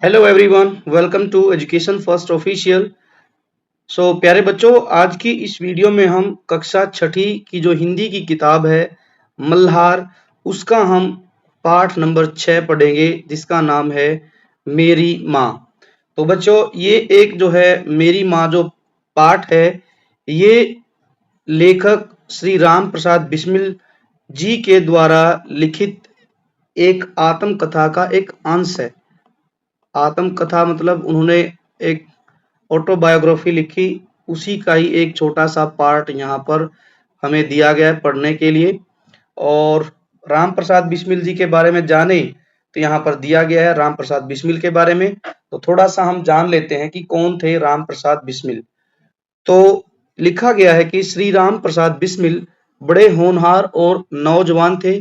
Hello everyone, welcome to education first official. प्यारे बच्चों, आज की इस वीडियो में हम कक्षा छठी की जो हिंदी की किताब है मल्हार, उसका हम पाठ नंबर 6 पढ़ेंगे, जिसका नाम है मेरी माँ। तो बच्चों, ये एक जो है मेरी माँ जो पाठ है, ये लेखक श्री राम प्रसाद बिस्मिल जी के द्वारा लिखित एक आत्मकथा का एक अंश है। आत्मकथा मतलब उन्होंने एक ऑटोबायोग्राफी लिखी, उसी का ही एक छोटा सा पार्ट यहाँ पर हमें दिया गया है पढ़ने के लिए। और राम प्रसाद बिस्मिल जी के बारे में जाने तो यहाँ पर दिया गया है राम प्रसाद बिस्मिल के बारे में। तो थोड़ा सा हम जान लेते हैं कि कौन थे राम प्रसाद बिस्मिल। तो लिखा गया है कि श्री राम प्रसाद बिस्मिल बड़े होनहार और नौजवान थे,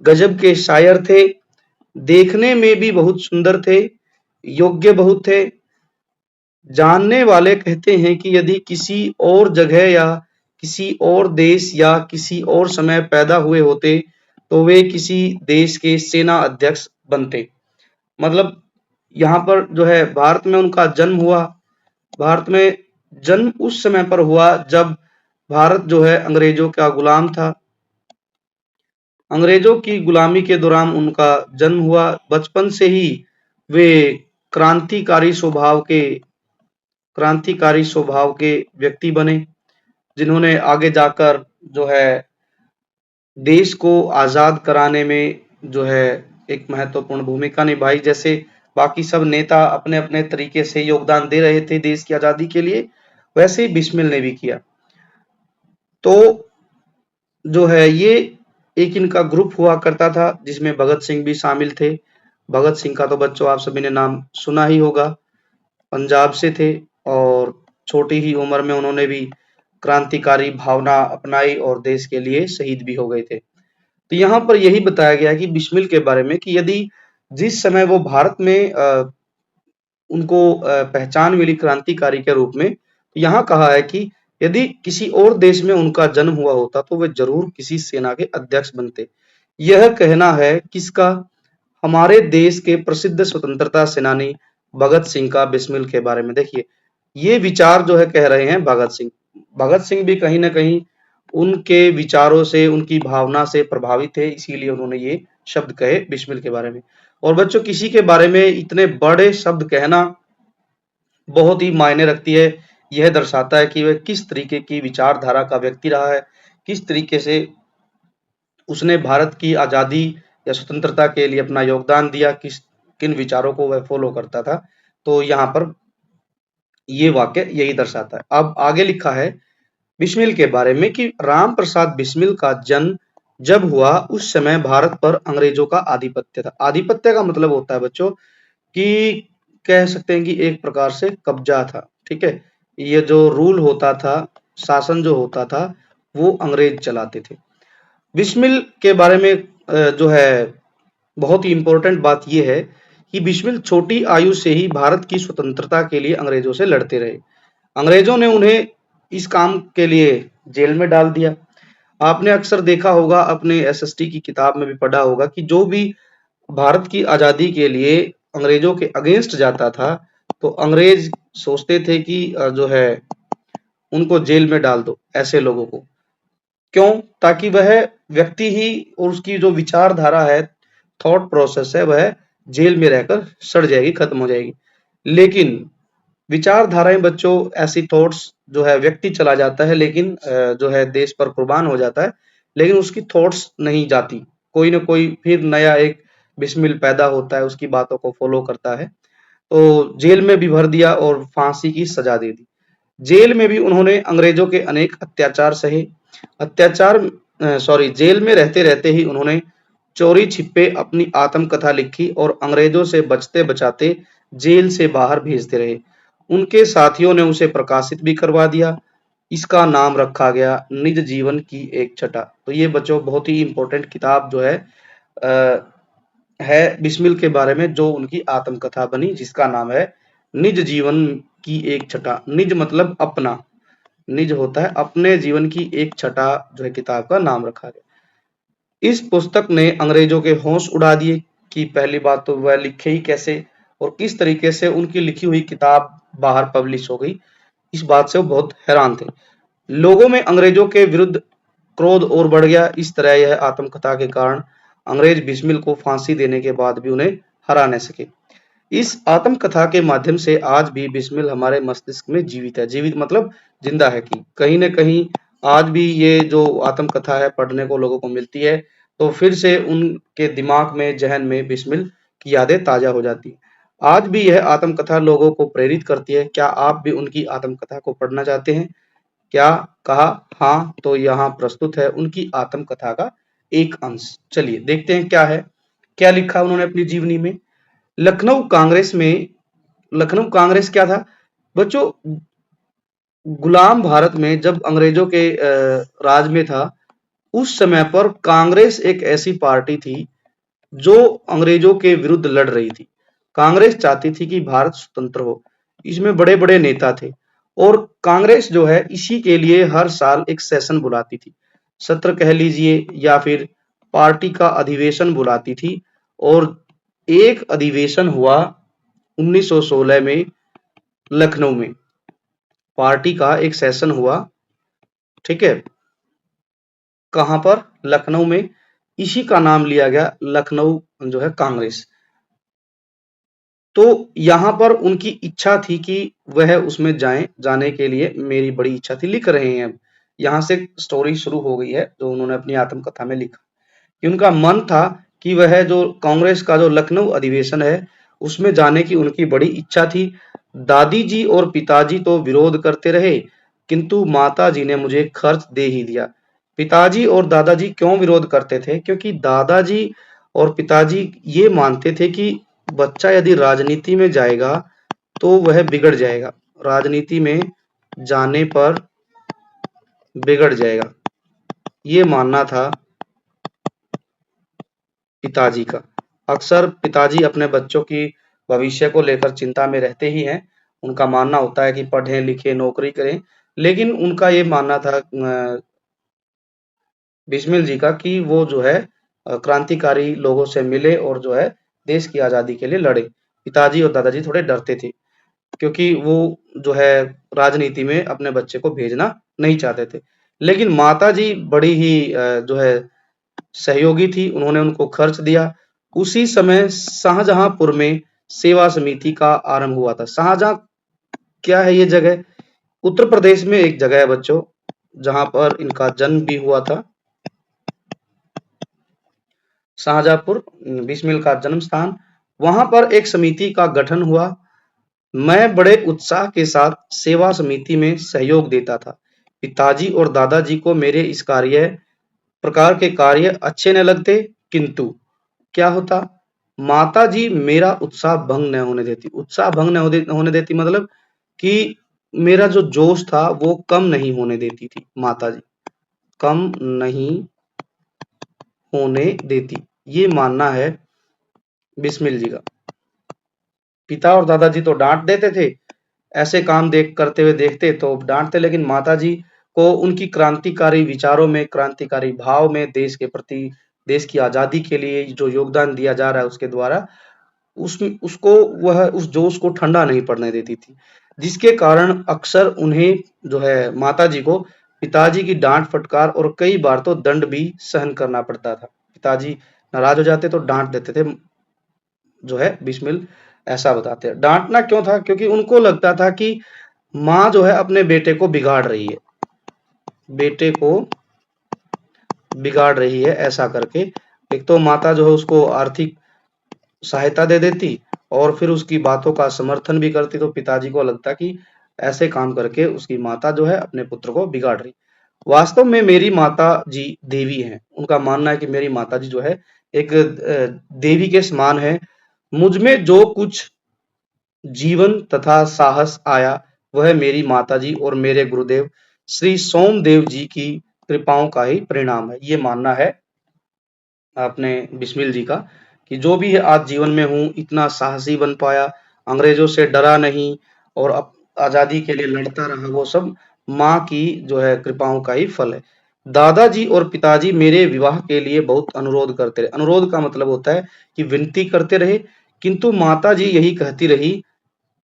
गजब के शायर थे, देखने में भी बहुत सुंदर थे, योग्य बहुत थे। जानने वाले कहते हैं कि यदि किसी और जगह या किसी और देश या किसी और समय पैदा हुए होते तो वे किसी देश के सेना अध्यक्ष बनते। मतलब यहाँ पर जो है भारत में उनका जन्म हुआ। भारत में जन्म उस समय पर हुआ जब भारत जो है अंग्रेजों का गुलाम था। अंग्रेजों की गुलामी के दौरान उनका जन्म हुआ। बचपन से ही वे क्रांतिकारी स्वभाव के क्रांतिकारी स्वभाव के व्यक्ति बने, जिन्होंने आगे जाकर जो है देश को आजाद कराने में जो है एक महत्वपूर्ण भूमिका निभाई। जैसे बाकी सब नेता अपने अपने तरीके से योगदान दे रहे थे देश की आजादी के लिए, वैसे ही बिस्मिल ने भी किया। तो जो है ये एक इनका ग्रुप हुआ करता था, जिसमें भगत सिंह भी शामिल थे। भगत सिंह का तो बच्चों आप सभी ने नाम सुना ही होगा। पंजाब से थे और छोटी ही उम्र में उन्होंने भी क्रांतिकारी भावना अपनाई और देश के लिए शहीद भी हो गए थे। तो यहाँ पर यही बताया गया है कि बिस्मिल के बारे में कि यदि जिस समय वो भारत में उनको पहचान मिली क्रांतिकारी के रूप में, तो यहाँ कहा है कि यदि किसी और देश में उनका जन्म हुआ होता तो वे जरूर किसी सेना के अध्यक्ष बनते। यह कहना है किसका? हमारे देश के प्रसिद्ध स्वतंत्रता सेनानी भगत सिंह का बिस्मिल के बारे में। देखिए, ये विचार जो है कह रहे हैं भगत सिंह। भगत सिंह भी कहीं ना कहीं उनके विचारों से, उनकी भावना से प्रभावित थे, इसीलिए उन्होंने ये शब्द कहे बिस्मिल के बारे में। और बच्चों, किसी के बारे में इतने बड़े शब्द कहना बहुत ही मायने रखती है। यह दर्शाता है कि वह किस तरीके की विचारधारा का व्यक्ति रहा है, किस तरीके से उसने भारत की आजादी या स्वतंत्रता के लिए अपना योगदान दिया, किन विचारों को वह फॉलो करता था। तो यहाँ पर ये वाक्य यही दर्शाता है। अब आगे लिखा है बिस्मिल के बारे में कि राम प्रसाद बिस्मिल का जन्म जब हुआ उस समय भारत पर अंग्रेजों का आधिपत्य था। आधिपत्य का मतलब होता है बच्चों कि कह सकते हैं कि एक प्रकार से कब्जा था। ठीक है, ये जो रूल होता था, शासन जो होता था, वो अंग्रेज चलाते थे। बिस्मिल के बारे में जो है बहुत ही इंपॉर्टेंट बात यह है कि बिस्मिल छोटी आयु से ही भारत की स्वतंत्रता के लिए अंग्रेजों से लड़ते रहे। अंग्रेजों ने उन्हें इस काम के लिए जेल में डाल दिया। आपने अक्सर देखा होगा, अपने एसएसटी की किताब में भी पढ़ा होगा कि जो भी भारत की आजादी के लिए अंग्रेजों के अगेंस्ट जाता था, तो अंग्रेज सोचते थे कि जो है उनको जेल में डाल दो ऐसे लोगों को। क्यों? ताकि वह व्यक्ति ही और उसकी जो विचारधारा है, थॉट प्रोसेस है, वह जेल में रहकर सड़ जाएगी, खत्म हो जाएगी। लेकिन विचारधाराएं बच्चों, ऐसी थॉट्स जो है व्यक्ति चला जाता है, लेकिन जो है देश पर कुर्बान हो जाता है, लेकिन उसकी थॉट्स नहीं जाती। कोई ना कोई फिर नया एक बिस्मिल पैदा होता है, उसकी बातों को फॉलो करता है। तो जेल में भी भर दिया और फांसी की सजा दे दी। जेल में भी उन्होंने अंग्रेजों के अनेक अत्याचार सहे। अत्याचार सॉरी जेल में रहते रहते ही उन्होंने चोरी छिपे अपनी आत्मकथा लिखी और अंग्रेजों से बचते बचाते जेल से बाहर भेजते रहे। उनके साथियों ने उसे प्रकाशित भी करवा दिया। इसका नाम रखा गया निज जीवन की एक छटा। तो ये बच्चों बहुत ही इंपॉर्टेंट किताब जो अ, है बिस्मिल के बारे में, जो उनकी आत्मकथा बनी, जिसका नाम है निज जीवन की एक छटा। निज मतलब अपना, निज होता है अपने जीवन की एक छटा, जो है किताब का नाम रखा गया। इस पुस्तक ने अंग्रेजों के होश उड़ा दिए कि पहली बात तो वह लिखे ही कैसे, और किस तरीके से उनकी लिखी हुई किताब बाहर पब्लिश हो गई, इस बात से वो बहुत हैरान थे। लोगों में अंग्रेजों के विरुद्ध क्रोध और बढ़ गया। इस तरह यह आत्मकथा के कारण अंग्रेज बिस्मिल को फांसी देने के बाद भी उन्हें हरा न सके। इस आत्मकथा के माध्यम से आज भी बिस्मिल हमारे मस्तिष्क में जीवित है। जीवित मतलब जिंदा है, कि कहीं न कहीं आज भी ये जो आत्मकथा है पढ़ने को लोगों को मिलती है, तो फिर से उनके दिमाग में, ज़हन में बिस्मिल की यादें ताज़ा हो जाती हैं। आज भी यह आत्मकथा लोगों को प्रेरित करती है। क्या आप भी उनकी आत्मकथा को पढ़ना चाहते हैं? क्या कहा? हाँ, तो यहाँ प्रस्तुत है उनकी आत्मकथा का एक अंश। चलिए देखते हैं क्या है, क्या लिखा उन्होंने अपनी जीवनी में। लखनऊ कांग्रेस में लखनऊ कांग्रेस क्या था? बच्चों, गुलाम भारत में जब अंग्रेजों के राज में था, उस समय पर कांग्रेस एक ऐसी पार्टी थी जो अंग्रेजों के विरुद्ध लड़ रही थी। कांग्रेस चाहती थी कि भारत स्वतंत्र हो। इसमें बड़े-बड़े नेता थे और कांग्रेस जो है इसी के लिए हर साल एक सेशन बुलाती थी। सत्र कह लीजिए या फिर पार्टी का अधिवेशन बुलाती थी, और एक अधिवेशन हुआ 1916 में लखनऊ में। पार्टी का एक सेशन हुआ, ठीक है? कहाँ पर? लखनऊ में। इसी का नाम लिया गया लखनऊ जो है कांग्रेस। तो यहाँ पर उनकी इच्छा थी कि वह उसमें जाएं। जाने के लिए मेरी बड़ी इच्छा थी, लिख रहे हैं अब। यहाँ से स्टोरी शुरू हो गई है जो उन्होंने अपनी आत्मकथा में लिखा, कि उनका मन था कि वह जो कांग्रेस का जो लखनऊ अधिवेशन है उसमें जाने की उनकी बड़ी इच्छा थी। दादी जी और पिताजी तो विरोध करते रहे, किंतु माता जी ने मुझे खर्च दे ही दिया। पिताजी और दादाजी क्यों विरोध करते थे? क्योंकि दादाजी और पिताजी ये मानते थे कि बच्चा यदि राजनीति में जाएगा तो वह बिगड़ जाएगा, राजनीति में जाने पर बिगड़ जाएगा, ये मानना था पिताजी का। अक्सर पिताजी अपने बच्चों की भविष्य को लेकर चिंता में रहते ही हैं। उनका मानना होता है कि पढ़ें लिखें, नौकरी करें, लेकिन उनका ये मानना था बिस्मिल जी का कि वो जो है क्रांतिकारी लोगों से मिले और जो है देश की आज़ादी के लिए लड़े। पिताजी और दादाजी थोड़े डरते थे, क्योंकि वो जो है राजनीति में अपने बच्चे को भेजना नहीं चाहते थे। लेकिन माताजी बड़ी ही जो है सहयोगी थी, उन्होंने उनको खर्च दिया। उसी समय शाहजहांपुर में सेवा समिति का आरंभ हुआ था। शाहजहां क्या है ये जगह? उत्तर प्रदेश में एक जगह है बच्चों, जहां पर इनका जन्म भी हुआ था। शाहजहांपुर बिस्मिल का जन्म स्थान, वहां पर एक समिति का गठन हुआ। मैं बड़े उत्साह के साथ सेवा समिति में सहयोग देता था। पिताजी और दादाजी को मेरे इस प्रकार के कार्य अच्छे न लगते, किंतु क्या होता? माताजी मेरा उत्साह भंग न होने देती। उत्साह भंग न होने देती मतलब कि मेरा जो जोश था वो कम नहीं होने देती थी माताजी, कम नहीं होने देती, ये मानना है बिस्मिल जी का। पिता और दादाजी तो डांट देते थे, ऐसे काम करते हुए देखते तो डांटते, लेकिन माताजी को उनकी क्रांतिकारी विचारों में, क्रांतिकारी भाव में, देश के प्रति, देश की आजादी के लिए जो योगदान दिया जा रहा है उसके द्वारा उसको वह उस जोश को ठंडा नहीं पड़ने देती थी, जिसके कारण अक्सर उन्हें जो है माताजी को पिताजी की डांट फटकार और कई बार तो दंड भी सहन करना पड़ता था। पिताजी नाराज हो जाते तो डांट देते थे, जो है बिस्मिल ऐसा बताते हैं। डांटना क्यों था? क्योंकि उनको लगता था कि माँ जो है अपने बेटे को बिगाड़ रही है, बेटे को बिगाड़ रही है ऐसा करके। एक तो माता जो है उसको आर्थिक सहायता दे देती और फिर उसकी बातों का समर्थन भी करती, तो पिताजी को लगता कि ऐसे काम करके उसकी माता जो है अपने पुत्र को बिगाड़ रही। वास्तव में मेरी माता जी देवी हैं। उनका मानना है कि मेरी माता जी जो है एक देवी के समान है। मुझ में जो कुछ जीवन तथा साहस आया वह मेरी माताजी और मेरे गुरुदेव श्री सोमदेव जी की कृपाओं का ही परिणाम है। ये मानना है अपने बिस्मिल जी का कि जो भी आज जीवन में हूँ इतना साहसी बन पाया, अंग्रेजों से डरा नहीं और आजादी के लिए लड़ता रहा, वो सब माँ की जो है कृपाओं का ही फल है। दादाजी और पिताजी मेरे विवाह के लिए बहुत अनुरोध करते रहे। अनुरोध का मतलब होता है कि विनती करते रहे किंतु माता जी यही कहती रही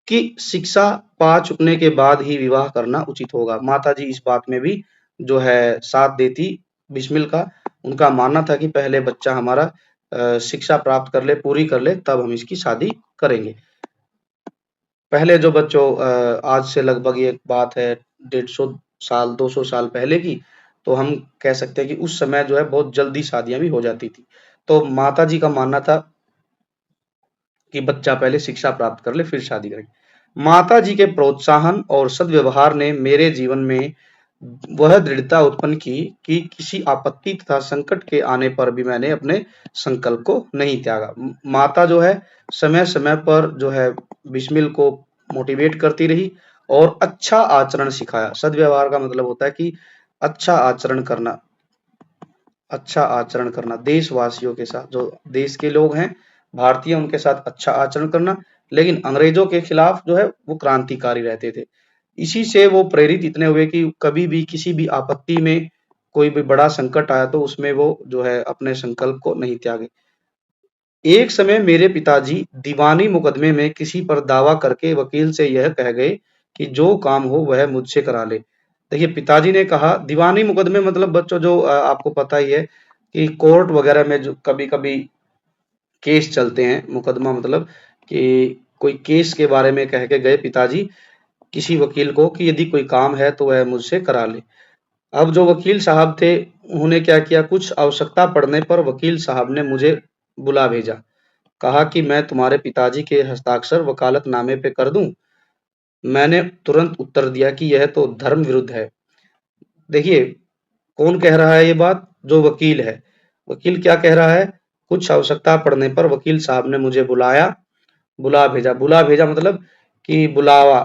कि शिक्षा पा चुकने के बाद ही विवाह करना उचित होगा। माता जी इस बात में भी जो है साथ देती बिस्मिल का। उनका मानना था कि पहले बच्चा हमारा शिक्षा प्राप्त कर ले, पूरी कर ले, तब हम इसकी शादी करेंगे। पहले जो बच्चों आज से लगभग ये बात है 150 साल 200 साल पहले की, तो हम कह सकते हैं कि उस समय जो है बहुत जल्दी शादियां भी हो जाती थी। तो माता जी का मानना था कि बच्चा पहले शिक्षा प्राप्त कर ले फिर शादी करेंगे। माता जी के प्रोत्साहन और सद्व्यवहार ने मेरे जीवन में वह दृढ़ता उत्पन्न की कि किसी आपत्ति तथा संकट के आने पर भी मैंने अपने संकल्प को नहीं त्यागा। माता जो है समय-समय पर जो है बिस्मिल को मोटिवेट करती रही और अच्छा आचरण सिखाया। सद्व्यवहार का मतलब होता है कि अच्छा आचरण करना, अच्छा आचरण करना देशवासियों के साथ, जो देश के लोग हैं भारतीय, उनके साथ अच्छा आचरण करना, लेकिन अंग्रेजों के खिलाफ जो है वो क्रांतिकारी रहते थे। इसी से वो प्रेरित इतने हुए कि कभी भी किसी भी आपत्ति में कोई भी बड़ा संकट आया तो उसमें वो जो है अपने संकल्प को नहीं त्यागे। एक समय मेरे पिताजी दीवानी मुकदमे में किसी पर दावा करके वकील से यह कह गए कि जो काम हो वह मुझसे करा ले। देखिए पिताजी ने कहा दीवानी मुकदमे मतलब बच्चों जो आपको पता ही है कि कोर्ट वगैरह में जो कभी-कभी केस चलते हैं, मुकदमा मतलब कि कोई केस के बारे में कह के गए पिताजी किसी वकील को कि यदि कोई काम है तो वह मुझसे करा ले। अब जो वकील साहब थे उन्होंने क्या किया, कुछ आवश्यकता पड़ने पर वकील साहब ने मुझे बुला भेजा। कहा कि मैं तुम्हारे पिताजी के हस्ताक्षर वकालतनामे पे कर दूं। मैंने तुरंत उत्तर दिया कि यह तो धर्म विरुद्ध है। देखिए कौन कह रहा है ये बात? जो वकील है। वकील क्या कह रहा है? कुछ आवश्यकता पड़ने पर वकील साहब ने मुझे बुला भेजा मतलब कि बुलावा,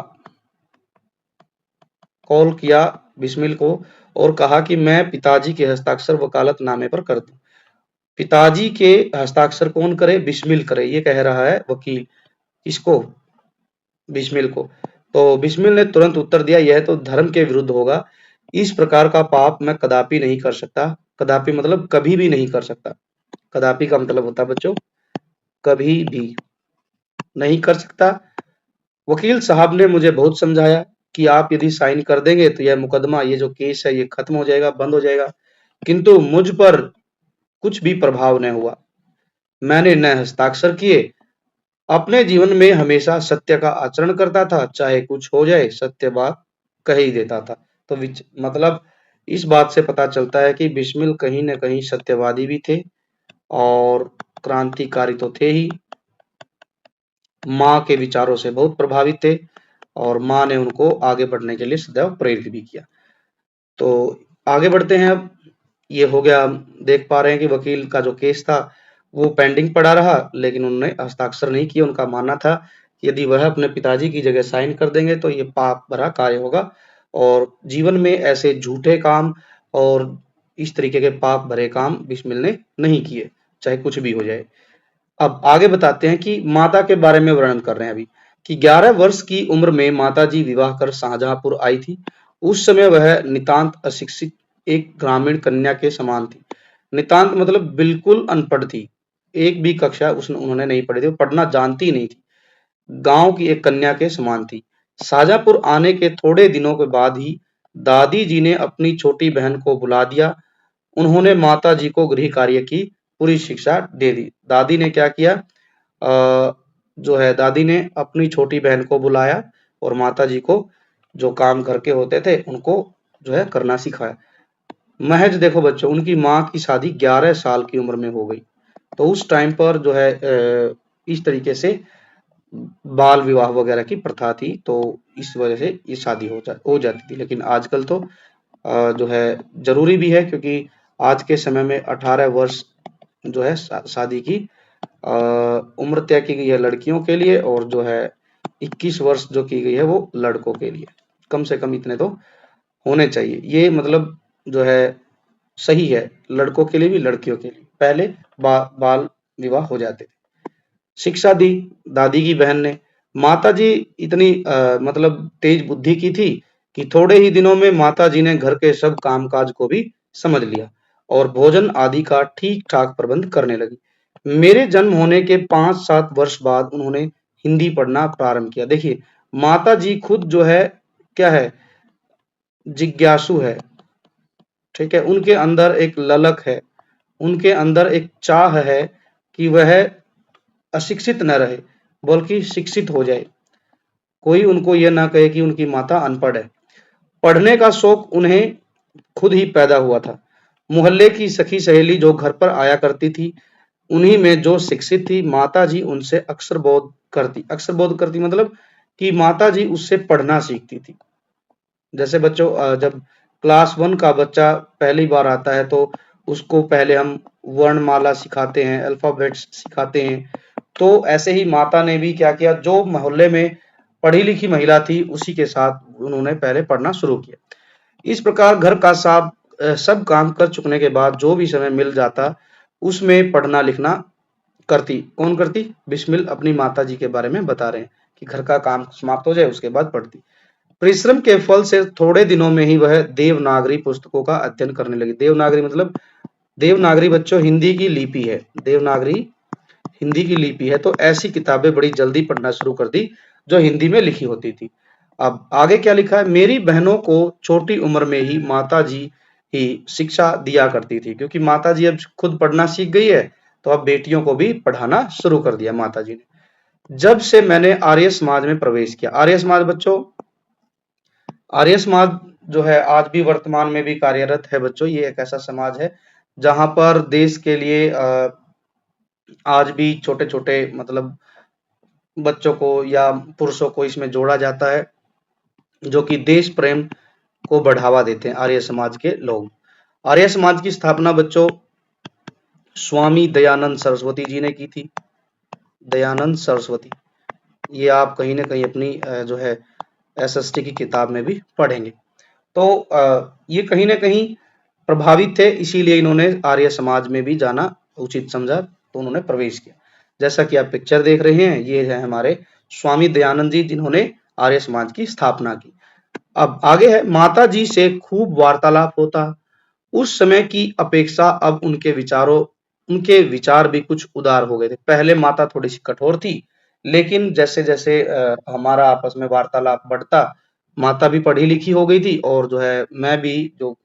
कॉल किया बिस्मिल को और कहा कि मैं पिताजी के हस्ताक्षर वकालतनामे पर कर दूं। पिताजी के हस्ताक्षर कौन करे? बिस्मिल करे, ये कह रहा है वकील। किसको? बिस्मिल को। तो बिस्मिल ने तुरंत उत्तर दिया यह तो धर्म के विरुद्ध होगा। इस प्रकार का पाप मैं कदापि नहीं कर सकता। कदापि मतलब कभी भी नहीं कर सकता। कदापि का मतलब होता है बच्चों कभी भी नहीं कर सकता। वकील साहब ने मुझे बहुत समझाया कि आप यदि साइन कर देंगे तो यह मुकदमा, ये जो केस है, ये खत्म हो जाएगा, बंद हो जाएगा। किंतु मुझ पर कुछ भी प्रभाव नहीं हुआ। मैंने न हस्ताक्षर किए। अपने जीवन में हमेशा सत्य का आचरण करता था, चाहे कुछ हो जाए, सत्य बात कह ही देता था। तो मतलब इस बात से पता चलता है कि बिस्मिल कहीं न कहीं सत्यवादी भी थे और क्रांतिकारी तो थे ही। माँ के विचारों से बहुत प्रभावित थे और माँ ने उनको आगे बढ़ने के लिए सदैव प्रेरित भी किया। तो आगे बढ़ते हैं अब। ये हो गया, हम देख पा रहे हैं कि वकील का जो केस था वो पेंडिंग पड़ा रहा, लेकिन उन्होंने हस्ताक्षर नहीं किए। उनका मानना था कि यदि वह अपने पिताजी की जगह साइन कर देंगे तो ये पाप भरा कार्य होगा और जीवन में ऐसे झूठे काम और इस तरीके के पाप भरे काम बिस्मिल ने नहीं किए, चाहे कुछ भी हो जाए। अब आगे बताते हैं कि माता के बारे में वर्णन कर रहे हैं अभी कि 11 वर्ष की उम्र में माताजी विवाह कर शाहजहांपुर आई थी। उस समय वह नितांत अशिक्षित एक ग्रामीण कन्या के समान थी। नितांत मतलब बिल्कुल अनपढ़ थी। एक भी कक्षा उसने उन्होंने नहीं पढ़ी थी, वो पढ़ना जानती ही नहीं थी। गांव की एक कन्या के समान थी। शाहजहांपुर आने के थोड़े दिनों के बाद ही दादी जी ने अपनी छोटी बहन को बुला दिया। उन्होंने माता जी को गृह कार्य की पूरी शिक्षा दे दी। दादी ने क्या किया, जो है दादी ने अपनी छोटी बहन को बुलाया और माता जी को जो काम घर के होते थे उनको जो है करना सिखाया। महज देखो बच्चों, उनकी माँ की शादी 11 साल की उम्र में हो गई। तो उस टाइम पर जो है इस तरीके से बाल विवाह वगैरह की प्रथा थी, तो इस वजह से ये शादी हो जाती थी। लेकिन आजकल तो जो है जरूरी भी है, क्योंकि आज के समय में 18 वर्ष जो है शादी की उम्र तय की गई है लड़कियों के लिए और जो है 21 वर्ष जो की गई है वो लड़कों के लिए। कम से कम इतने तो होने चाहिए। ये मतलब जो है सही है, लड़कों के लिए भी लड़कियों के लिए। पहले बाल विवाह हो जाते थे। शिक्षा दी दादी की बहन ने। माताजी इतनी मतलब तेज बुद्धि की थी कि थोड़े ही दिनों में माताजी ने घर के सब कामकाज को भी समझ लिया और भोजन आदि का ठीक ठाक प्रबंध करने लगी। मेरे जन्म होने के 5-7 वर्ष बाद उन्होंने हिंदी पढ़ना प्रारंभ किया। देखिए, माता जी खुद जो है, क्या है? जिज्ञासु है, ठीक है? उनके अंदर एक ललक है, उनके अंदर एक चाह है कि वह अशिक्षित न रहे, बल्कि शिक्षित हो जाए। कोई उनको ये ना कहे कि उनकी माता अनपढ़ है। पढ़ने का शौक उन्हें खुद ही पैदा हुआ था। मोहल्ले की सखी सहेली जो घर पर आया करती थी, उन्हीं में जो शिक्षित थी, माताजी उनसे अक्षर बोध करती मतलब कि माताजी उससे पढ़ना सीखती थी। जैसे बच्चों, जब क्लास 1 का बच्चा पहली बार आता है तो उसको पहले हम वर्णमाला सिखाते हैं, अल्फ़ाबेट्स सिखाते हैं। तो ऐसे ही माता ने भी क्या किया, जो मोहल्ले में पढ़ी-लिखी महिला थी, उसी के साथ उन्होंने पहले पढ़ना शुरू किया। इस प्रकार घर का सब काम कर चुकने के बाद जो भी समय मिल जाता, उसमें पढ़ना-लिखना करती। कौन करती? बिस्मिल अपनी माताजी के बारे में बता रहे हैं कि घर का काम समाप्त हो जाए, उसके बाद पढ़ती। परिश्रम के फल से थोड़े दिनों में ही वह देवनागरी पुस्तकों का अध्ययन करने लगी। देवनागरी मतलब, देवनागरी बच्चों हिंदी की लिपि है। देवनागरी हिंदी की लिपि है, तो ऐसी किताबें बड़ी जल्दी पढ़ना शुरू कर दी जो हिंदी में लिखी होती थी। अब आगे क्या लिखा है? मेरी बहनों को छोटी उम्र में ही माताजी ही शिक्षा दिया करती थी, क्योंकि माताजी अब खुद पढ़ना सीख गई है, तो अब बेटियों को भी पढ़ाना शुरू कर दिया माताजी ने। जब से मैंने आर्य समाज में प्रवेश किया, आर्य समाज बच्चों, आर्य समाज जो है आज भी वर्तमान में भी कार्यरत है बच्चों। ये एक ऐसा समाज है जहां पर देश के लिए आज भी छोटे-छोटे मतलब बच्चों को या पुरुषों को इसमें जोड़ा जाता है, जो कि देश प्रेम को बढ़ावा देते हैं आर्य समाज के लोग। आर्य समाज की स्थापना बच्चों स्वामी दयानंद सरस्वती जी ने की थी। दयानंद सरस्वती, ये आप कहीं न कहीं अपनी जो है एसएसटी की किताब में भी पढ़ेंगे। तो ये कहीं न कहीं प्रभावित थे, इसीलिए इन्होंने आर्य समाज में भी जाना उचित समझा, तो उन्होंने प्रवेश किया। जैसा कि आप पिक्चर देख रहे हैं, ये है हमारे स्वामी दयानंद जी, जिन्होंने आर्य समाज की स्थापना की। अब आगे है, माता जी से खूब वार्तालाप होता। उस समय की अपेक्षा अब उनके विचार भी कुछ उदार हो गए थे। पहले माता थोड़ी-सी कठोर थी, लेकिन जैसे-जैसे हमारा आपस में वार्तालाप बढ़ता, माता भी पढ़ी-लिखी हो गई थी और जो है मैं भी जो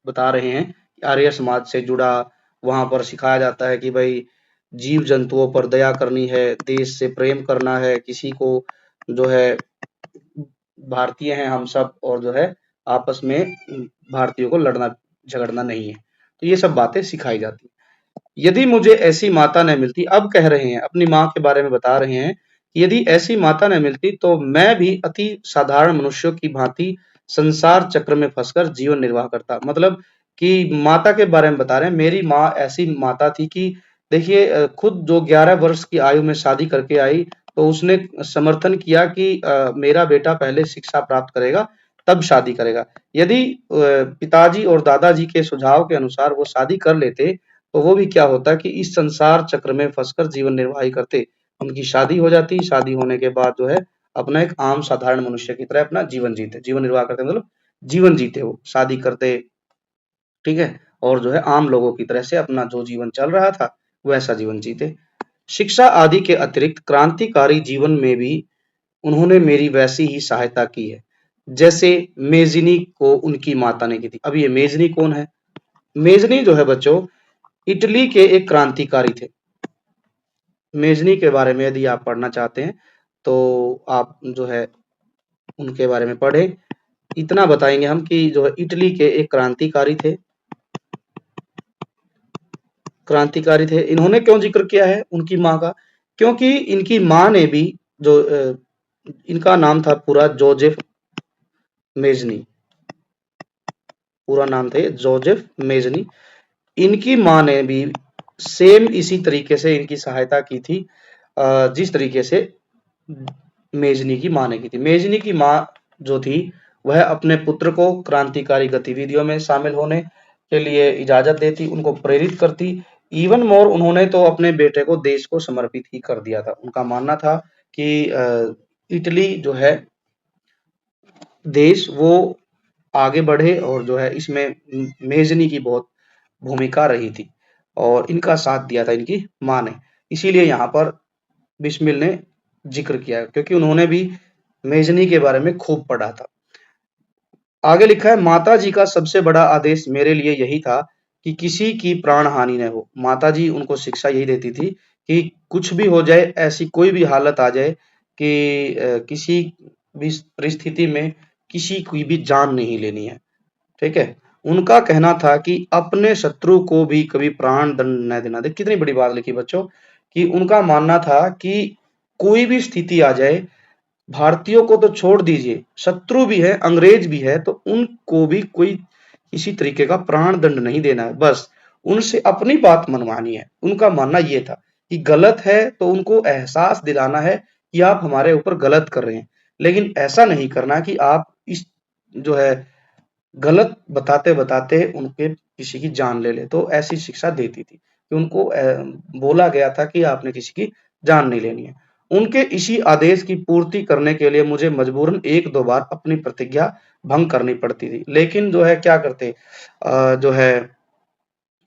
बता रहे हैं, आर्य समाज से जुड़ा, वहाँ पर सिखाया जाता है कि भई जीव-जंतुओं पर दया करनी है, देश से प्रेम करना है, किसी को जो है भारतीय हैं हम सब, और जो है आपस में भारतीयों को लड़ना झगड़ना नहीं है। तो ये सब बातें सिखाई जाती हैं। यदि मुझे ऐसी माता न मिलती, अब कह रहे हैं, अपनी माँ के बारे में बता रहे हैं, यदि ऐसी माता न मिलती तो मैं भी अति साधारण मनुष्यों की भांति संसार चक्र में फंसकर जीवन निर्वाह करता। मतलब कि माता के बारे में बता रहे हैं, मेरी माँ ऐसी माता थी कि देखिए, खुद जो 11 वर्ष की आयु में शादी करके आई, तो उसने समर्थन किया कि मेरा बेटा पहले शिक्षा प्राप्त करेगा, तब शादी करेगा। यदि पिताजी और दादाजी के सुझाव के अनुसार वो शादी कर लेते, तो वो भी क्या होता कि इस संसार चक्र में फंसकर जीवन निर्वाह ही करते। उनकी शादी हो जाती, शादी होने के बाद जो है अपना एक आम साधारण मनुष्य की तरह अपना जीवन जीते, जीवन निर्वाह करते मतलब जीवन जीते, वो शादी करते, ठीक है? और जो है आम लोगों की तरह से अपना जो जीवन चल रहा था, वैसा जीवन जीते। शिक्षा आदि के अतिरिक्त क्रांतिकारी जीवन में भी उन्होंने मेरी वैसी ही सहायता की है, जैसे मेज़नी को उनकी माता ने की थी। अब ये मेज़नी कौन है? मेज़नी जो है बच्चों, इटली के एक क्रांतिकारी थे। मेज़नी के बारे में यदि आप पढ़ना चाहते हैं, तो आप जो है उनके बारे में पढ़ें। इतना बताएँगे हम कि जो है इटली के एक क्रांतिकारी थे। इन्होंने क्यों ज़िक्र किया है उनकी माँ का? क्योंकि इनकी माँ ने भी जो इनका नाम था पूरा जोज़ेफ मेज़नी, पूरा नाम था ये जोज़ेफ मेज़नी। इनकी माँ ने भी सेम इसी तरीके से इनकी सहायता की थी, जिस तरीके से मेज़नी की माँ ने की थी। मेज़नी की माँ जो थी, वह अपने पुत्र को क्रांतिकारी गतिविधियों में शामिल होने के लिए इजाज़त देती, उनको प्रेरित करती। इवन मोर उन्होंने तो अपने बेटे को देश को समर्पित ही कर दिया था। उनका मानना था कि इटली जो है देश, वो आगे बढ़े, और जो है इसमें मेज़नी की बहुत भूमिका रही थी और इनका साथ दिया था इनकी माँ ने। इसीलिए यहाँ पर बिस्मिल ने जिक्र किया, क्योंकि उन्होंने भी मेजनी के बारे में खूब पढ़ा था। आगे लिखा है, माता जी का सबसे बड़ा आदेश मेरे लिए यही था कि किसी की प्राण हानि न हो। माता जी उनको शिक्षा यही देती थी कि कुछ भी हो जाए, ऐसी कोई भी हालत आ जाए कि किसी भी परिस्थिति में किसी की भी जान नहीं लेनी है। ठीक है? उनका कहना था कि अपने शत्रु को भी कभी प्राण दंड न देना। देखिए कितनी बड़ी बात लिखी बच्चों, कि उनका मानना था कि कोई भी स्थिति आ जाए, भारतीयों को तो छोड़ दीजिए, शत्रु भी है, अंग्रेज भी है, तो उनको भी कोई किसी तरीके का प्राण दंड नहीं देना है। बस उनसे अपनी बात मनवानी है। उनका मानना ये था कि गलत है तो उनको एहसास दिलाना है कि आप हमारे ऊपर गलत कर रहे हैं, लेकिन ऐसा नहीं करना कि आप इस जो है गलत बताते-बताते उनके किसी की जान ले ले। तो ऐसी शिक्षा देती थी कि उनको बोला गया था कि आपने किसी की जान नहीं लेनी है। उनके इसी आदेश की पूर्ति करने के लिए मुझे मजबूरन 1-2 बार अपनी प्रतिज्ञा भंग करनी पड़ती थी। लेकिन जो है क्या करते, जो है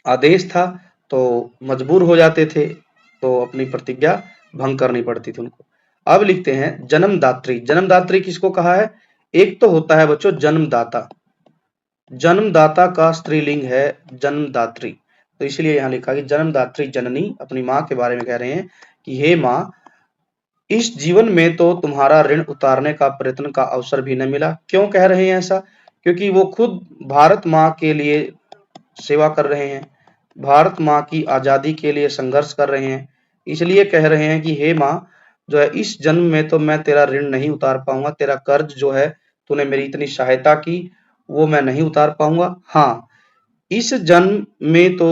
आदेश था तो मजबूर हो जाते थे, तो अपनी प्रतिज्ञा भंग करनी पड़ती थी उनको। अब लिखते हैं जन्मदात्री। जन्मदात्री किसको कहा है? एक तो होता है बच्चों जन्मदाता। जन्मदाता का स्त्रीलिंग है जन्मदात्री, तो इसलिए यहाँ लिखा कि जन्मदात्री जननी अपनी माँ के बारे में कह रहे हैं कि हे माँ, इस जीवन में तो तुम्हारा ऋण उतारने का प्रयत्न का अवसर भी न मिला। क्यों कह रहे हैं ऐसा? क्योंकि वो खुद भारत माँ के लिए सेवा कर रहे हैं, भारत माँ की आजादी के लिए संघर्ष कर रहे हैं, इसलिए कह रहे हैं कि हे माँ, जो है इस जन्म में तो मैं तेरा ऋण नहीं उतार पाऊंगा, तेरा कर्ज जो है, तूने मेरी इतनी सहायता की, वो मैं नहीं उतार पाऊंगा। हाँ, इस जन्म में तो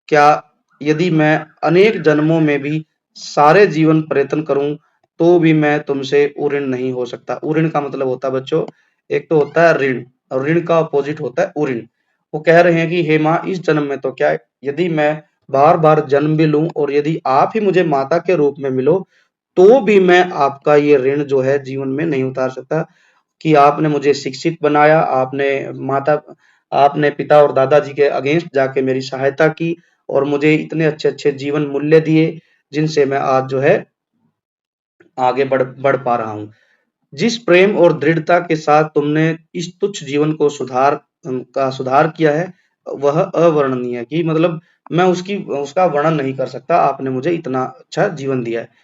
क्या, यदि मैं अनेक जन्मों में भी सारे जीवन प्रयत्न करूं, तो भी मैं तुमसे उऋण नहीं हो सकता। उऋण का मतलब होता है बच्चों, एक तो होता है ऋण और ऋण का अपोजिट होता है उऋण। वो कह रहे हैं कि हे माँ, इस जन्म में तो क्या, यदि मैं बार बार जन्म भी लूं और यदि आप ही मुझे माता के रूप में मिलो, तो भी मैं आपका ये ऋण जो है जीवन में नहीं उतार सकता। कि आपने मुझे शिक्षित बनाया, आपने पिता और दादाजी के अगेंस्ट जाके मेरी सहायता की और मुझे इतने अच्छे-अच्छे जीवन मूल्य दिए, जिनसे मैं आज जो है आगे बढ़ बढ़ पा रहा हूँ। जिस प्रेम और दृढ़ता के साथ तुमने इस तुच्छ जीवन को सुधार किया है, वह अवर्णनीय है। कि मतलब मैं उसका वर्णन नहीं कर सकता, आपने मुझे इतना अच्छा जीवन दिया है।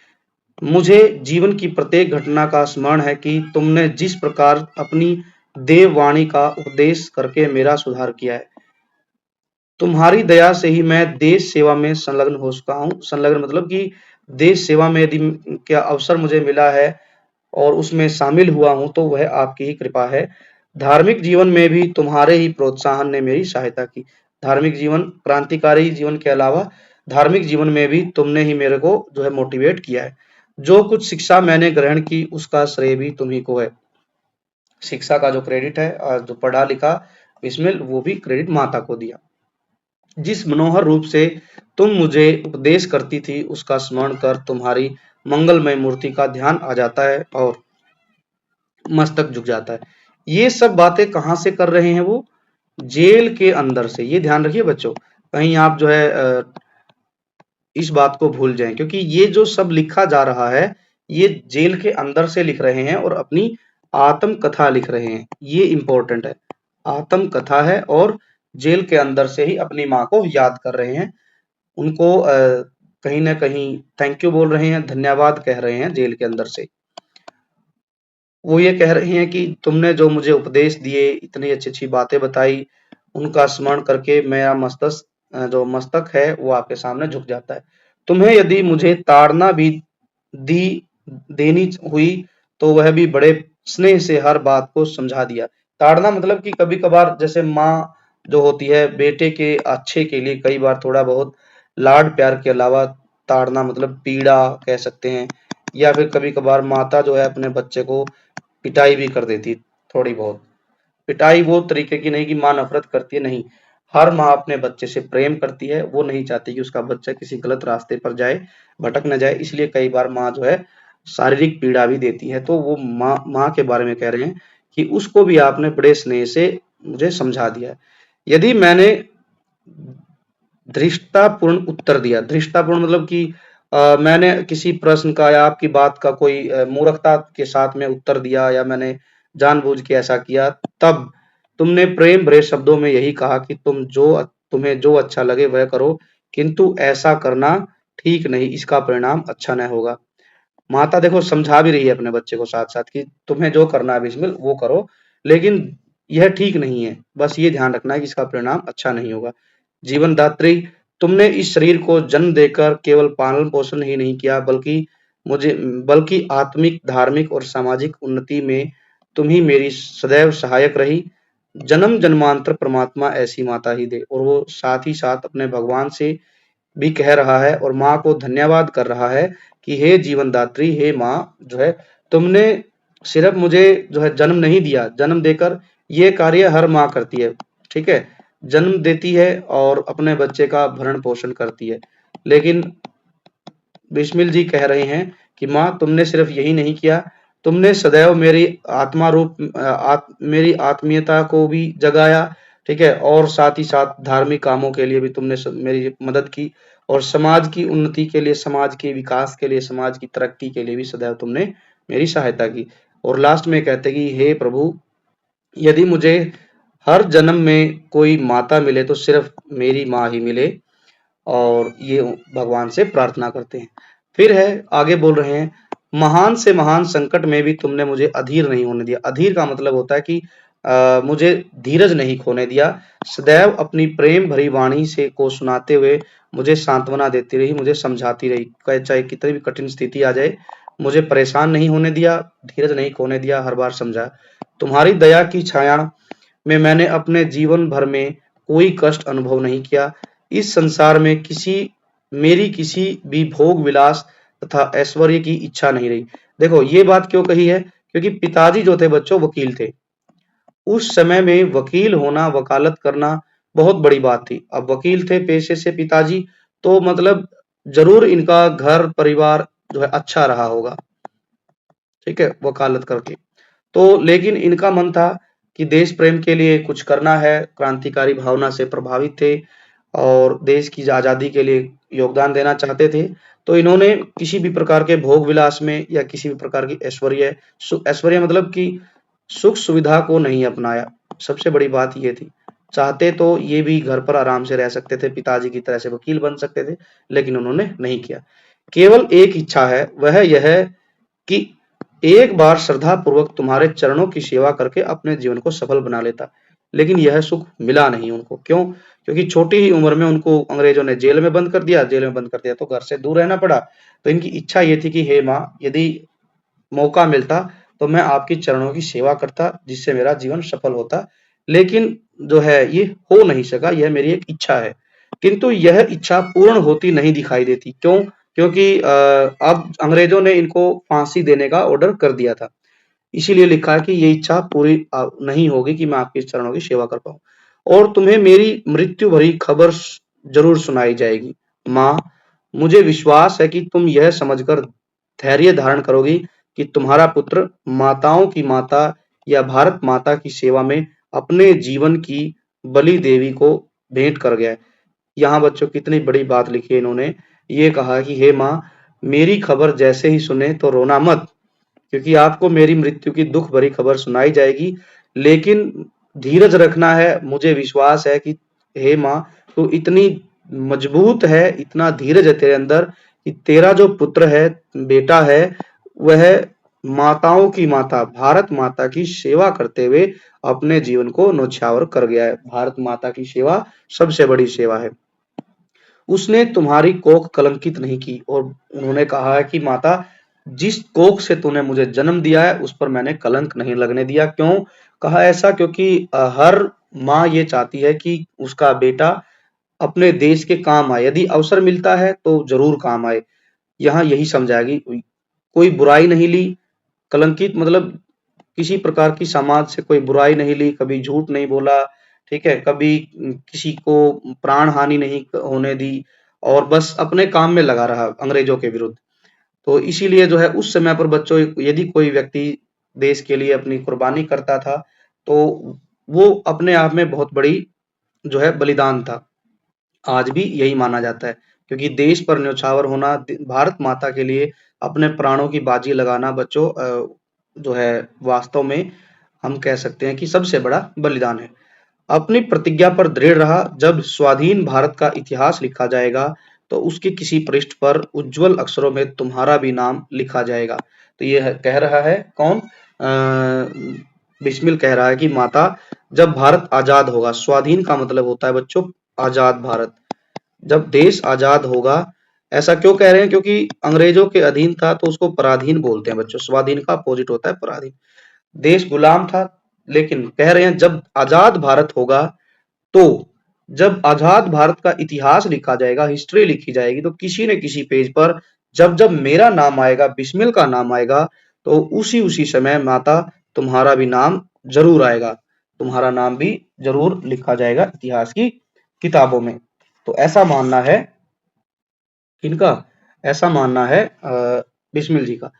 मुझे जीवन की प्रत्येक घटना का स्मरण है कि तुमने जिस प्रकार अपनी देववाणी का उपदेश करके मेरा सुधार किया है। तुम्हारी दया से ही मैं देश सेवा में संलग्न हो सका हूँ। संलग्न मतलब कि देश सेवा में यदि क्या अवसर मुझे मिला है और उसमें शामिल हुआ हूँ, तो वह आपकी ही कृपा है। धार्मिक जीवन में भी तुम्हारे ही प्रोत्साहन ने मेरी सहायता की। धार्मिक जीवन, क्रांतिकारी जीवन के अलावा धार्मिक जीवन में भी तुमने ही मेरे को जो है मोटिवेट किया है। जो कुछ शिक्षा मैंने ग्रहण की, उसका श्रेय भी तुम्ही को है। शिक्षा का जो क्रेडिट है और जो पढ़ा लिखा इसमें, वो भी क्रेडिट माता को दिया। जिस मनोहर रूप से तुम मुझे उपदेश करती थी, उसका स्मरण कर तुम्हारी मंगलमय मूर्ति का ध्यान आ जाता है और मस्तक झुक जाता है। ये सब बातें कहाँ से कर रहे हैं वो? जेल के अंदर से। ये ध्यान रखिए बच्चों, कहीं आप जो है इस बात को भूल जाएं, क्योंकि ये जो सब लिखा जा रहा है, ये जेल के अंदर से लिख रहे हैं और अपनी आत्म कथा लिख रहे हैं। ये इंपॉर्टेंट है, आत्म कथा है और जेल के अंदर से ही अपनी माँ को याद कर रहे हैं। उनको कहीं ना कहीं थैंक यू बोल रहे हैं, धन्यवाद कह रहे हैं जेल के अंदर से। वो ये कह रहे हैं कि तुमने जो मुझे उपदेश दिए, इतनी अच्छी-अच्छी बातें बताई, उनका स्मरण करके मेरा जो मस्तक है वो आपके सामने झुक जाता है। तुम्हें यदि मुझे ताड़ना भी दी देनी हुई, तो वह भी बड़े स्नेह से हर बात को समझा दिया। ताड़ना मतलब कि कभी-कभार जैसे माँ जो होती है बेटे के अच्छे के लिए कई बार थोड़ा बहुत लाड प्यार के अलावा ताड़ना मतलब पीड़ा कह सकते हैं, या फिर कभी-कभार माता जो है अपने बच्चे को पिटाई भी कर देती थोड़ी बहुत। पिटाई वो तरीके की नहीं कि माँ नफरत करती है, नहीं। हर माँ अपने बच्चे से प्रेम करती है, वो नहीं चाहती कि उसका बच्चा किसी गलत रास्ते पर जाए, भटक न जाए, इसलिए कई बार माँ जो है शारीरिक पीड़ा भी देती है। तो वो माँ माँ के बारे में कह रहे हैं कि उसको भी आपने बड़े स्नेह से मुझे समझा दिया है। यदि मैंने धृष्टतापूर्ण उत्तर दिया। धृष्टतापूर्ण मतलब कि मैंने किसी प्रश्न का या आपकी बात का कोई मूर्खता के साथ में उत्तर दिया या मैंने जानबूझ के ऐसा किया, तब तुमने प्रेम भरे शब्दों में यही कहा कि तुम्हें जो अच्छा लगे वह करो, किंतु ऐसा करना ठीक नहीं, इसका परिणाम अच्छा न होगा। माता देखो समझा भी रही है अपने बच्चे को साथ-साथ कि तुम्हें जो करना है बिस्मिल वो करो, लेकिन यह ठीक नहीं है। बस ये ध्यान रखना है कि इसका परिणाम अच्छा नहीं होगा। जीवनदात्री, तुमने इस शरीर को जन्म देकर केवल पालन-पोषण ही नहीं किया बल्कि आत्मिक, धार्मिक और सामाजिक उन्नति में तुम ही मेरी सदैव सहायक रही। जन्म जन्मांतर परमात्मा ऐसी माता ही दे। और वो साथ ही साथ अपने भगवान से भी कह रहा है और माँ को धन्यवाद कर रहा है कि हे जीवनदात्री, हे माँ जो है, तुमने सिर्फ मुझे जो है जन्म नहीं दिया, जन्म देकर ये कार्य हर माँ करती है, ठीक है? जन्म देती है और अपने बच्चे का भरण पोषण करती है। लेकिन बिस्मिल जी कह रहे हैं कि माँ तुमने सिर्फ यही नहीं किया, तुमने सदैव मेरी आत्मीयता को भी जगाया, ठीक है? और साथ ही साथ धार्मिक कामों के लिए भी तुमने मेरी मदद की और समाज की उन्नति के लिए, समाज के विकास के लिए, समाज की तरक्की के लिए भी सदैव तुमने मेरी सहायता की। और लास्ट में कहते कि हे प्रभु, यदि मुझे हर जन्म में कोई माता मिले तो सिर्फ मेरी माँ ही मिले, और ये भगवान से प्रार्थना करते हैं। फिर है आगे बोल रहे हैं, महान से महान संकट में भी तुमने मुझे अधीर नहीं होने दिया। अधीर का मतलब होता है कि मुझे धीरज नहीं खोने दिया। सदैव अपनी प्रेम भरी वाणी से को सुनाते हुए मुझे सांत्वना देती रही, मुझे समझाती रही। चाहे कितनी भी कठिन स्थिति आ जाए, मुझे परेशान नहीं होने दिया, धीरज नहीं खोने दिया, हर बार समझा। तुम्हारी दया की छाया में मैंने अपने जीवन भर में कोई कष्ट अनुभव नहीं किया। इस संसार में मेरी किसी भी भोग विलास तथा ऐश्वर्य की इच्छा नहीं रही। देखो ये बात क्यों कही है? क्योंकि पिताजी जो थे बच्चों वकील थे। उस समय में वकील होना, वकालत करना बहुत बड़ी बात थी। अब वकील थे पेशे से पिताजी, तो मतलब जरूर इनका घर परिवार जो है अच्छा रहा होगा, ठीक है, वकालत करके। तो लेकिन इनका मन था कि देश प्रेम के लिए कुछ करना है, क्रांतिकारी भावना से प्रभावित थे और देश की आजादी के लिए योगदान देना चाहते थे। तो इन्होंने किसी भी प्रकार के भोग विलास में या किसी भी प्रकार की ऐश्वर्य मतलब कि सुख सुविधा को नहीं अपनाया। सबसे बड़ी बात ये थी। चाहते तो ये भी घर पर आराम से रह सकते थे, पिताजी की तरह से वकील बन सकते थे, लेकिन उन्होंने नहीं किया। केवल एक इच्छा है, वह यह है कि एक बार श्रद्धा पूर्वक तुम्हारे चरणों की सेवा करके अपने जीवन को सफल बना लेता। लेकिन यह सुख मिला नहीं उनको। क्यों? क्योंकि छोटी ही उम्र में उनको अंग्रेजों ने जेल में बंद कर दिया। जेल में बंद कर दिया तो घर से दूर रहना पड़ा। तो इनकी इच्छा ये थी कि हे माँ, यदि मौका मिलता तो मैं आपकी चरणों की सेवा करता, जिससे मेरा जीवन सफल होता। लेकिन जो है ये हो नहीं सका, यह मेरी एक इच्छा है। किंतु यह इच्छा पूर्ण होती नहीं दिखाई देती। क्यों? क्योंकि अब अंग्रेजों ने इनको फांसी देने का ऑर्डर कर दिया था। इसीलिए लिखा है कि ये इच्छा पूरी नहीं होगी कि मैं आपके चरणों की सेवा कर पाऊँ। और तुम्हें मेरी मृत्यु भरी खबर जरूर सुनाई जाएगी। माँ, मुझे विश्वास है कि तुम यह समझकर धैर्य धारण करोगी कि तुम्हारा पुत्र माताओं की माता या भारत माता की सेवा में अपने जीवन की बलि देवी को भेंट कर गया है। यहाँ बच्चों कितनी बड़ी बात लिखी है इन्होंने। ये कहा कि हे माँ, मेरी खबर जैसे ही सुने तो रोना मत, क्योंकि आपको मेरी मृत्यु की दुख भरी खबर सुनाई जाएगी। लेकिन धीरज रखना है। मुझे विश्वास है कि हे माँ, तू इतनी मजबूत है, इतना धीरज है तेरे अंदर कि तेरा जो पुत्र है, बेटा है, वह माताओं की माता, भारत माता की सेवा करते हुए अपने जीवन को न्योछावर कर गया है। भारत माता की सेवा सबसे बड़ी सेवा है। उसने तुम्हारी कोख कलंकित नहीं की। और उन्होंने कहा है कि माता, जिस कोख से तूने मुझे जन्म दिया है उस पर मैंने कलंक नहीं लगने दिया। क्यों कहा ऐसा? क्योंकि हर माँ ये चाहती है कि उसका बेटा अपने देश के काम आए, यदि अवसर मिलता है तो जरूर काम आए। यहाँ यही समझाएगी। कोई बुराई नहीं ली, कलंकित मतलब किसी प्रकार की समाज से कोई बुराई नहीं ली, कभी झूठ नहीं बोला, ठीक है, कभी किसी को प्राण हानि नहीं होने दी, और बस अपने काम में लगा रहा अंग्रेजों के विरुद्ध। तो इसीलिए जो है उस समय पर बच्चों, यदि कोई व्यक्ति देश के लिए अपनी कुर्बानी करता था तो वो अपने आप में बहुत बड़ी जो है बलिदान था। आज भी यही माना जाता है, क्योंकि देश पर न्यौछावर होना, भारत माता के लिए अपने प्राणों की बाजी लगाना बच्चों जो है वास्तव में हम कह सकते हैं कि सबसे बड़ा बलिदान है। अपनी प्रतिज्ञा पर दृढ़ रहा। जब स्वाधीन भारत का इतिहास लिखा जाएगा तो उसके किसी पृष्ठ पर उज्जवल अक्षरों में तुम्हारा भी नाम लिखा जाएगा। तो ये कह रहा है कौन? बिस्मिल कह रहा है कि माता, जब भारत आजाद होगा, स्वाधीन का मतलब होता है बच्चों आजाद भारत, जब देश आजाद होगा। ऐसा क्यों कह रहे हैं? क्योंकि अंग्रेजों के अधीन था तो उसको पराधीन बोलते हैं बच्चों। स्वाधीन का अपोजिट होता है पराधीन। देश गुलाम था, लेकिन कह रहे हैं जब आजाद भारत होगा, तो जब आजाद भारत का इतिहास लिखा जाएगा, हिस्ट्री लिखी जाएगी, तो किसी न किसी पेज पर जब जब मेरा नाम आएगा, बिस्मिल का नाम आएगा, तो उसी उसी समय माता तुम्हारा भी नाम जरूर आएगा, तुम्हारा नाम भी जरूर लिखा जाएगा इतिहास की किताबों में। तो ऐसा मानना है इनका, ऐसा मानना है बिस्मिल जी का।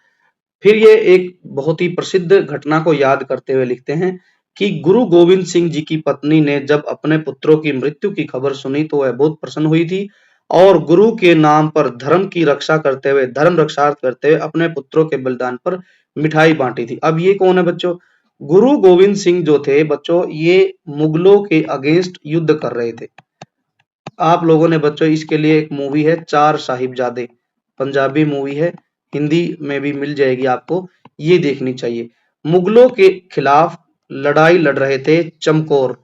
फिर ये एक बहुत ही प्रसिद्ध घटना को याद करते हुए लिखते हैं कि गुरु गोविंद सिंह जी की पत्नी ने जब अपने पुत्रों की मृत्यु की खबर सुनी तो वह बहुत प्रसन्न हुई थी, और गुरु के नाम पर धर्म की रक्षा करते हुए, धर्म रक्षा करते हुए अपने पुत्रों के बलिदान पर मिठाई बांटी थी। अब ये कौन है बच्चों? गुरु गोविंद सिंह जो थे बच्चों, ये मुगलों के अगेंस्ट युद्ध कर रहे थे। आप लोगों ने बच्चों इसके लिए एक मूवी है चार साहिबजादे, पंजाबी मूवी है, हिंदी में भी मिल जाएगी आपको, ये देखनी चाहिए। मुगलों के खिलाफ लड़ाई लड़ रहे थे चमकौर,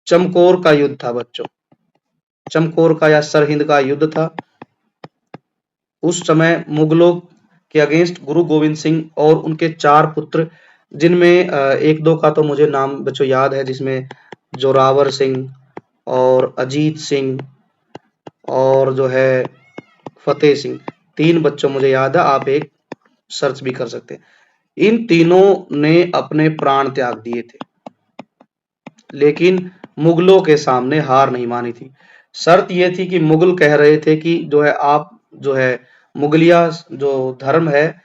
चमकौर का युद्ध था बच्चों, चमकौर का या सरहिंद का युद्ध था। उस समय मुगलों के अगेंस्ट गुरु गोविंद सिंह और उनके चार पुत्र, जिनमें एक दो का तो मुझे नाम बच्चों याद है, जिसमें जोरावर सिंह और अजीत सिंह और जो है फतेह सिंह, तीन बच्चों मुझे याद है, आप एक सर्च भी कर सकते हैं। इन तीनों ने अपने प्राण त्याग दिए थे, लेकिन मुगलों के सामने हार नहीं मानी थी। शर्त यह थी कि मुगल कह रहे थे कि जो है आप जो है मुगलिया जो धर्म है,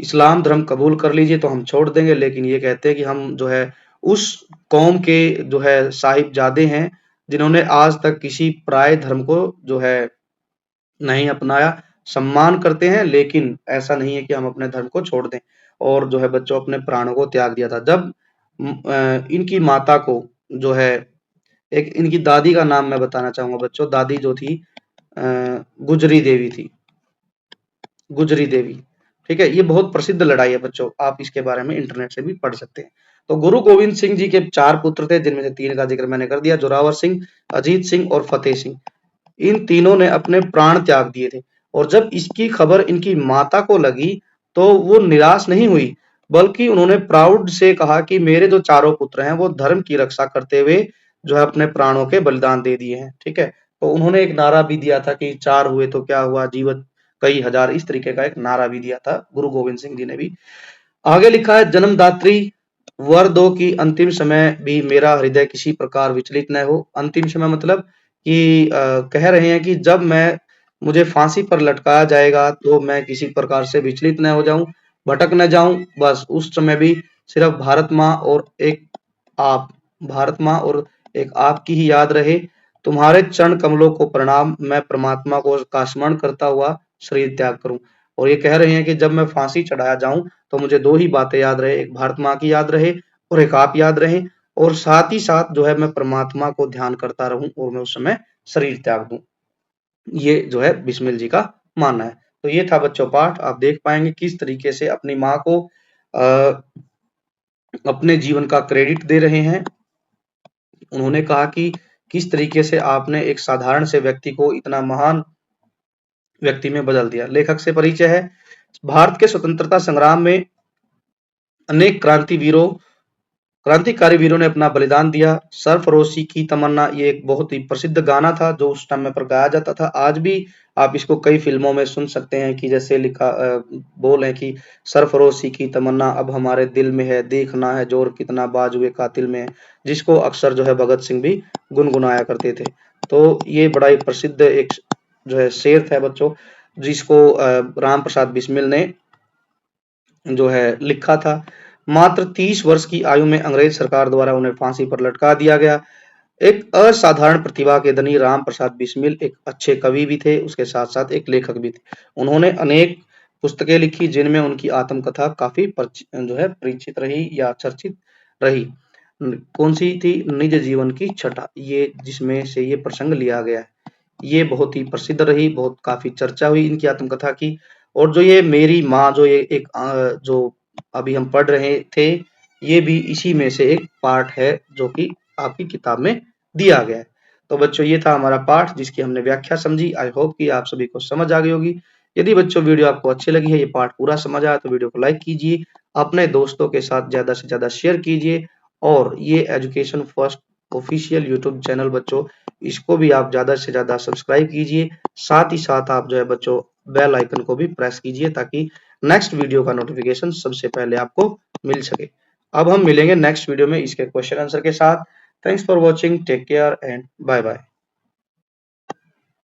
इस्लाम धर्म कबूल कर लीजिए तो हम छोड़ देंगे, लेकिन ये कहते हैं कि हम जो है उस कौम के जो है साहिबजादे हैं जिन्होंने आज तक किसी पराये धर्म को जो है नहीं अपनाया, सम्मान करते हैं, लेकिन ऐसा नहीं है कि हम अपने धर्म को छोड़ दें। और जो है बच्चों अपने प्राणों को त्याग दिया था। जब इनकी माता को जो है, एक इनकी दादी का नाम मैं बताना चाहूंगा बच्चों, दादी जो थी गुजरी देवी थी, गुजरी देवी। ठीक है, ये बहुत प्रसिद्ध लड़ाई है बच्चों, आप इसके बारे में इंटरनेट से भी पढ़ सकते हैं। तो गुरु गोविंद सिंह जी के चार पुत्र थे, जिनमें से तीन का जिक्र मैंने कर दिया, जोरावर सिंह, अजीत सिंह और फतेह सिंह। इन तीनों ने अपने प्राण त्याग दिए थे, और जब इसकी खबर इनकी माता को लगी तो वो निराश नहीं हुई, बल्कि उन्होंने प्राउड से कहा कि मेरे जो चारों पुत्र हैं वो धर्म की रक्षा करते हुए जो है अपने प्राणों के बलिदान दे दिए हैं। ठीक है, तो उन्होंने एक नारा भी दिया था कि चार हुए तो क्या हुआ, जीवित कई हजार, इस तरीके का एक नारा भी दिया था गुरु गोविंद सिंह जी ने भी। आगे लिखा है, जन्मदात्री वर दो की अंतिम समय भी मेरा हृदय किसी प्रकार विचलित न हो। अंतिम समय मतलब कि कह रहे हैं कि जब मैं मुझे फांसी पर लटकाया जाएगा तो मैं किसी प्रकार से विचलित न हो जाऊं, भटक न जाऊं। बस उस समय भी सिर्फ भारत माँ और एक आप, भारत माँ और एक आपकी ही याद रहे। तुम्हारे चरण कमलों को प्रणाम, मैं परमात्मा को का स्मरण करता हुआ शरीर त्याग करूं। और ये कह रहे हैं कि जब मैं फांसी चढ़ाया जाऊं तो मुझे दो ही बातें याद रहे, एक भारत माँ की याद रहे और एक आप याद रहे, और साथ ही साथ जो है मैं परमात्मा को ध्यान करता रहूं और मैं उस समय शरीर त्याग दूं। ये जो है बिस्मिल जी का मानना है। तो ये था बच्चों पाठ, आप देख पाएंगे किस तरीके से अपनी माँ को अपने जीवन का क्रेडिट दे रहे हैं। उन्होंने कहा कि किस तरीके से आपने एक साधारण से व्यक्ति को इतना महान व्यक्ति में बदल दिया। लेखक से परिचय है। भारत के स्वतंत्रता संग्राम में अनेक क्रांतिकारी वीरों ने अपना बलिदान दिया। सरफरोशी की तमन्ना, ये एक बहुत ही प्रसिद्ध गाना था जो उस टाइम पर गाया जाता था। आज भी आप इसको कई फिल्मों में सुन सकते हैं कि जैसे लिखा बोल है कि सरफरोशी की तमन्ना अब हमारे दिल में है, देखना है जोर कितना बाजुए कातिल में है, जिसको अक्सर जो है भगत सिंह भी गुनगुनाया करते थे। तो ये बड़ा ही प्रसिद्ध एक जो है शेर था बच्चों, जिसको राम प्रसाद बिस्मिल ने जो है लिखा था। मात्र 30 वर्ष की आयु में अंग्रेज सरकार द्वारा उन्हें फांसी पर लटका दिया गया। एक असाधारण प्रतिभा के धनी राम प्रसाद बिस्मिल एक अच्छे कवि भी थे, उसके साथ-साथ एक लेखक भी थे। उन्होंने अनेक पुस्तकें लिखी जिनमें उनकी आत्मकथा काफ़ी जो है परिचित रही या चर्चित रही। कौन-सी थी? निज जीवन की छटा, ये जिसमें से ये प्रसंग लिया गया है। ये बहुत ही प्रसिद्ध रही, बहुत काफ़ी चर्चा हुई इनकी आत्मकथा की। और जो ये मेरी माँ जो ये एक जो अभी हम पढ़ रहे थे, ये भी इसी में से एक पार्ट है जो कि आपकी किताब में दिया गया है। तो बच्चों ये था हमारा पाठ जिसकी हमने व्याख्या समझी। आई होप कि आप सभी को समझ आ गई होगी। यदि बच्चों वीडियो आपको अच्छी लगी है, ये पाठ पूरा समझ आया तो वीडियो को लाइक कीजिए, अपने दोस्तों के साथ ज़्यादा से ज़्यादा शेयर कीजिए और ये education first official YouTube channel बच्चों, इसको भी आप ज़्यादा से ज़्यादा सब्सक्राइब कीजिए। साथ ही साथ आप जो है बच्चों बेल आइकन को भी प्रेस कीजिए ताकि नेक्स्ट वीडियो का नोटिफिकेशन सबसे पहले आपको मिल सके। अब हम मिलेंगे नेक्स्ट वीडियो में इसके क्वेश्चन आंसर के साथ। Thanks for watching, take care and bye bye.